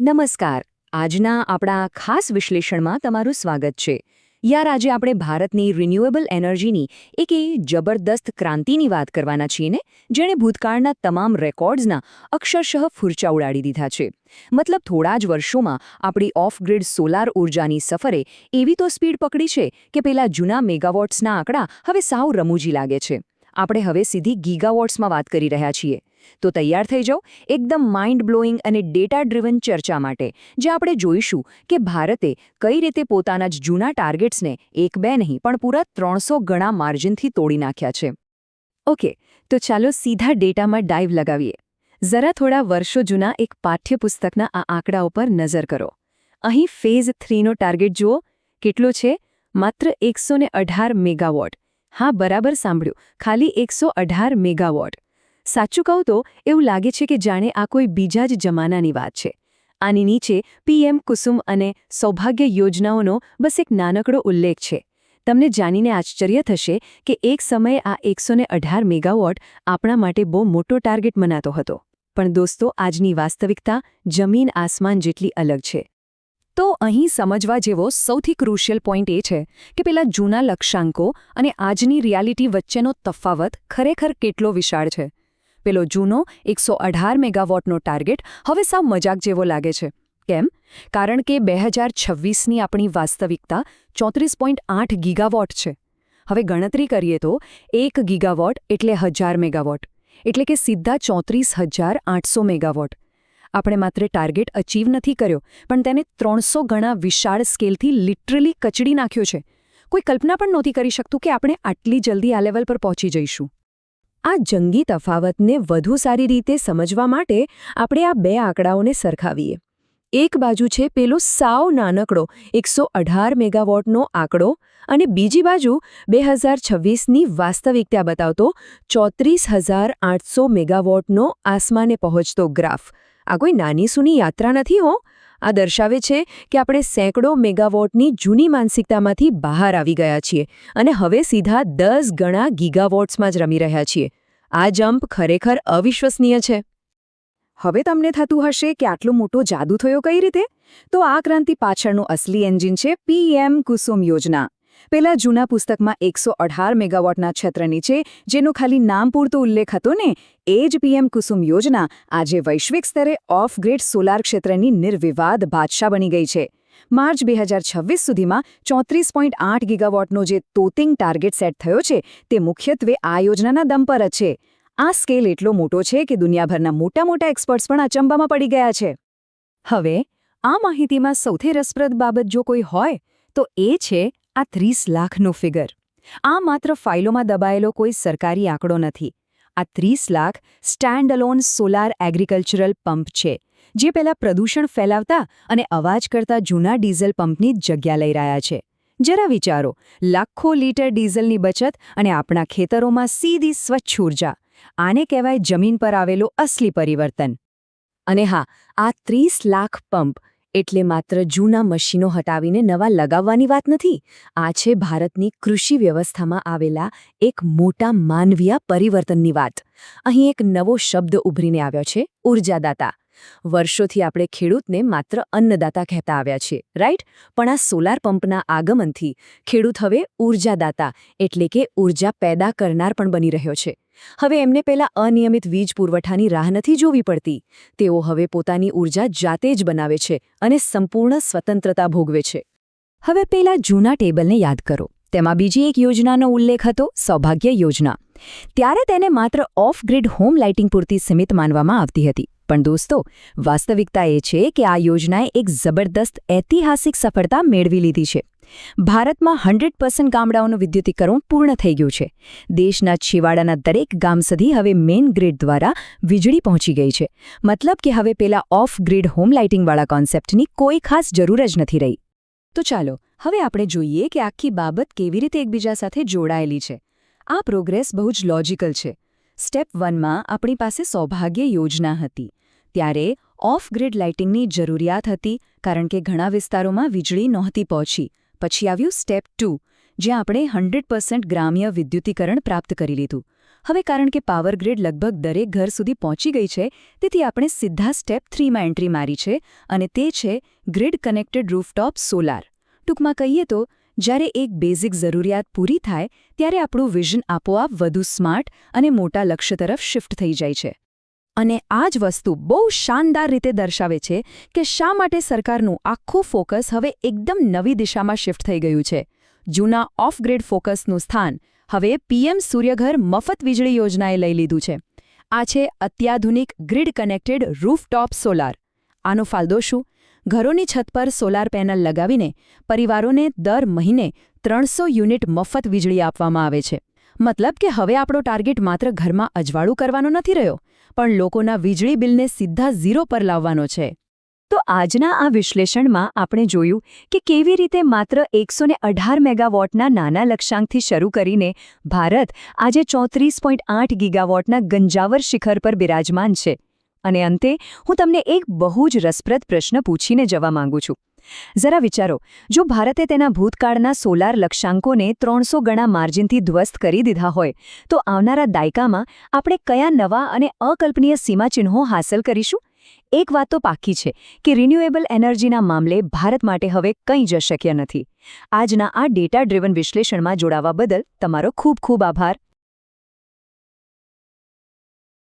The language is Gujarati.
નમસ્કાર. આજના આપણા ખાસ વિશ્લેષણમાં તમારું સ્વાગત છે. યાર, આજે આપણે ભારતની રિન્યુએબલ એનર્જીની એક જબરદસ્ત ક્રાંતિની વાત કરવાના છીએ ને, જેણે ભૂતકાળના તમામ રેકોર્ડ્સના અક્ષરશઃ ફૂરચા ઉડાડી દીધા છે. મતલબ થોડા જ વર્ષોમાં આપણી ઓફ ગ્રીડ સોલાર ઉર્જાની સફરે એવી તો સ્પીડ પકડી છે કે પેલા જૂના મેગાવોટ્સના આંકડા હવે સાવ રમૂજી લાગે છે. આપણે હવે સીધી ગીગાવોટ્સમાં વાત કરી રહ્યા છીએ. તો તૈયાર થઈ જાઓ એકદમ માઇન્ડ બ્લોઈંગ અને ડેટા ડ્રિવન ચર્ચા માટે, જે આપણે જોઈશું કે ભારતે કઈ રીતે પોતાના જ જૂના ટાર્ગેટ્સને 1-2 નહીં પણ પૂરા 300 ગણા માર્જિનથી તોડી નાખ્યા છે. ઓકે, તો ચાલો સીધા ડેટામાં ડાઇવ લગાવીએ. જરા થોડા વર્ષો જૂના એક પાઠ્યપુસ્તકના આ આંકડા ઉપર નજર કરો. અહીં ફેઝ 3નો ટાર્ગેટ જુઓ. કેટલો છે? માત્ર 118 મેગાવોટ. હા, બરાબર સાંભળ્યું, ખાલી 118 મેગાવોટ. સાચું કહું તો એવું લાગે છે કે જાણે આ કોઈ બીજા જ જમાનાની વાત છે. આની નીચે પીએમ કુસુમ અને સૌભાગ્ય યોજનાઓનો બસ એક નાનકડો ઉલ્લેખ છે. તમને જાણીને આશ્ચર્ય થશે કે એક સમયે આ 118 મેગાવોટ આપણા માટે બહુ મોટો ટાર્ગેટ મનાતો હતો. પણ દોસ્તો, આજની વાસ્તવિકતા જમીન આસમાન જેટલી અલગ છે. તો અહીં સમજવા જેવો સૌથી ક્રુશિયલ પોઈન્ટ એ છે કે પેલા જૂના લક્ષ્યાંકો અને આજની રિયાલિટી વચ્ચેનો તફાવત ખરેખર કેટલો વિશાળ છે. પેલો જૂનો 118 મેગાવોટનો ટાર્ગેટ હવે સાવ મજાક જેવો લાગે છે. કેમ? કારણ કે 2026ની આપણી વાસ્તવિકતા 34.8 ગીગાવોટ છે. હવે ગણતરી કરીએ તો 1 ગીગાવોટ એટલે 1000 મેગાવોટ, એટલે કે સીધા 34,800 મેગાવોટ. આપણે માત્ર ટાર્ગેટ અચીવ નથી કર્યો, પણ તેને 300 ગણા વિશાળ સ્કેલથી લિટરલી કચડી નાખ્યો છે. કોઈ કલ્પના પણ નહોતી કરી શકતું કે આપણે આટલી જલ્દી આ લેવલ પર પહોંચી જઈશું. આ જંગી તફાવતને વધુ સારી રીતે સમજવા માટે આપણે આ બે આંકડાઓને સરખાવીએ. એક બાજુ છે પેલો સાવ નાનકડો 118 મેગાવોટનો આંકડો અને બીજી બાજુ 2026ની વાસ્તવિકતા બતાવતો 34,800 મેગાવોટનો આસમાને પહોંચતો ગ્રાફ. આ કોઈ નાની સૂની યાત્રા નથી હો. આ દર્શાવે છે કે આપણે સેંકડો મેગાવોટની જૂની માનસિકતામાંથી બહાર આવી ગયા છીએ અને હવે સીધા 10 ગણા ગીગાવોટ્સમાં જ રમી રહ્યા છીએ. આ જમ્પ ખરેખર અવિશ્વસનીય છે. હવે તમને થતું હશે કે આટલો મોટો જાદુ થયો કઈ રીતે? તો આ ક્રાંતિ પાછળનું અસલી એન્જિન છે પીએમ કુસુમ યોજના. પેલા જૂના પુસ્તકમાં 118 મેગાવોટના ક્ષેત્ર નીચે જેનો ખાલી નામ પૂરતો ઉલ્લેખ હતો ને, એ જ પીએમ કુસુમ યોજના આજે વૈશ્વિક સ્તરે ઓફ ગ્રીડ સોલાર ક્ષેત્રની નિર્વિવાદ બાદશાહ બની ગઈ છે. માર્ચ 2026 સુધીમાં 34.8 ગીગાવોટનો જે તોતિંગ ટાર્ગેટ સેટ થયો છે તે મુખ્યત્વે આ યોજનાના દમ પર જ છે. આ સ્કેલ એટલો મોટો છે કે દુનિયાભરના મોટા એક્સપર્ટ્સ પણ અચંબામાં પડી ગયા છે. હવે આ માહિતીમાં સૌથી રસપ્રદ બાબત જો કોઈ હોય તો એ છે આ 30 લાખનો ફિગર. આ માત્ર ફાઇલોમાં દબાયેલો કોઈ સરકારી આંકડો નથી. આ 30 lakh stand alone solar agricultural pump છે, જે પહેલા પ્રદૂષણ ફેલાવતા અને અવાજ કરતા જૂના ડીઝલ પંપની જ જગ્યા લઈ રહ્યા છે. જરા વિચારો, લાખો લીટર ડીઝલની બચત અને આપણા ખેતરોમાં સીધી સ્વચ્છ ઉર્જા. આને કહેવાય જમીન પર આવેલો અસલી પરિવર્તન. અને હા, આ 30 લાખ પંપ એટલે માત્ર જૂના મશીનો હટાવીને નવા લગાવવાની વાત નથી. આ છે ભારતની કૃષિ વ્યવસ્થામાં આવેલા એક મોટા માનવીય પરિવર્તનની વાત. અહીં એક નવો શબ્દ ઉભરીને આવ્યો છે, ઉર્જાદાતા. વર્ષોથી આપણે ખેડૂતને માત્ર અન્નદાતા કહેતા આવ્યા છીએ, રાઈટ? પણ આ સોલાર પંપના આગમનથી ખેડૂત હવે ઉર્જાદાતા એટલે કે ઉર્જા પેદા કરનાર પણ બની રહ્યો છે. હવે એમને પેલા અનિયમિત વીજ પુરવઠાની રાહ નથી જોવી પડતી. તેઓ હવે પોતાની ઉર્જા જાતે જ બનાવે છે અને સંપૂર્ણ સ્વતંત્રતા ભોગવે છે. હવે પેલા જૂના ટેબલને યાદ કરો. તેમાં બીજી એક યોજનાનો ઉલ્લેખ હતો, સૌભાગ્ય યોજના. ત્યારે તેને માત્ર ઓફ ગ્રીડ હોમ લાઇટિંગ પૂરતી સીમિત માનવામાં આવતી હતી. પણ દોસ્તો, વાસ્તવિકતા એ છે કે આ યોજનાએ એક જબરદસ્ત ઐતિહાસિક સફળતા મેળવી લીધી છે. ભારતમાં 100% ગામડાઓનું વિદ્યુતીકરણ પૂર્ણ થઈ ગયું છે. દેશના છેવાડાના દરેક ગામ સુધી હવે મેઇન ગ્રીડ દ્વારા વીજળી પહોંચી ગઈ છે. મતલબ કે હવે પેલા ઓફ ગ્રીડ હોમ લાઇટિંગવાળા કોન્સેપ્ટની કોઈ ખાસ જરૂર જ નથી રહી. તો ચાલો હવે આપણે જોઈએ કે આખી બાબત કેવી રીતે એકબીજા સાથે જોડાયેલી છે. આ પ્રોગ્રેસ બહુ જ લોજિકલ છે. સ્ટેપ 1માં આપણી પાસે સૌભાગ્ય યોજના હતી. ત્યારે ઓફ ગ્રીડ લાઇટિંગની જરૂરિયાત હતી કારણ કે ઘણા વિસ્તારોમાં વીજળી નહોતી પહોંચી. પછી આવ્યું સ્ટેપ 2, જ્યાં આપણે 100% ગ્રામ્ય વિદ્યુતીકરણ પ્રાપ્ત કરી લીધું. હવે કારણ કે પાવર ગ્રીડ લગભગ દરેક ઘર સુધી પહોંચી ગઈ છે, તેથી આપણે સીધા સ્ટેપ 3માં એન્ટ્રી મારી છે અને તે છે ગ્રીડ કનેક્ટેડ રૂફટોપ સોલાર. ટૂંકમાં કહીએ તો જ્યારે એક બેઝિક જરૂરિયાત પૂરી થાય ત્યારે આપણું વિઝન આપોઆપ વધુ સ્માર્ટ અને મોટા લક્ષ્ય તરફ શિફ્ટ થઈ જાય છે. અને આ જ વસ્તુ બહુ શાનદાર રીતે દર્શાવે છે કે શા માટે સરકારનું આખું ફોકસ હવે એકદમ નવી દિશામાં શિફ્ટ થઈ ગયું છે. જૂના ઓફ ગ્રીડ ફોકસનું સ્થાન હવે પીએમ સૂર્યઘર મફત વીજળી યોજનાએ લઈ લીધું છે. આ છે અત્યાધુનિક ગ્રીડ કનેક્ટેડ રૂફટોપ સોલાર. આનો ફાયદો શું? ઘરોની છત પર સોલાર પેનલ લગાવીને પરિવારોને દર મહિને 300 યુનિટ મફત વીજળી આપવામાં આવે છે. મતલબ કે હવે આપણો ટાર્ગેટ માત્ર ઘરમાં અજવાળું કરવાનો નથી રહ્યો, પણ લોકોના વીજળી બિલને સીધા ઝીરો પર લાવવાનો છે. તો આજના આ વિશ્લેષણમાં આપણે જોયું કે કેવી રીતે માત્ર 118 મેગાવોટના નાના લક્ષ્યાંકથી શરૂ કરીને ભારત આજે 34.8 ગીગાવોટના ગંજાવર શિખર પર બિરાજમાન છે. અને અંતે હું તમને એક બહુ જ રસપ્રદ પ્રશ્ન પૂછીને જવા માંગુ છું. જરા વિચારો, જો ભારતે તેના ભૂતકાળના સોલાર લક્ષ્યાંકોને 300 ગણા માર્જિનથી ધ્વસ્ત કરી દીધા હોય, તો આવનારા દાયકામાં આપણે કયા નવા અને અકલ્પનીય સીમાચિહ્નો હાંસલ કરીશું? એક વાત તો પાક્કી છે કે રિન્યુએબલ એનર્જીના મામલે ભારત માટે હવે કંઈ જ અશક્ય નથી. આજના આ ડેટા ડ્રિવન વિશ્લેષણમાં જોડાવા બદલ તમારો ખૂબ ખૂબ આભાર.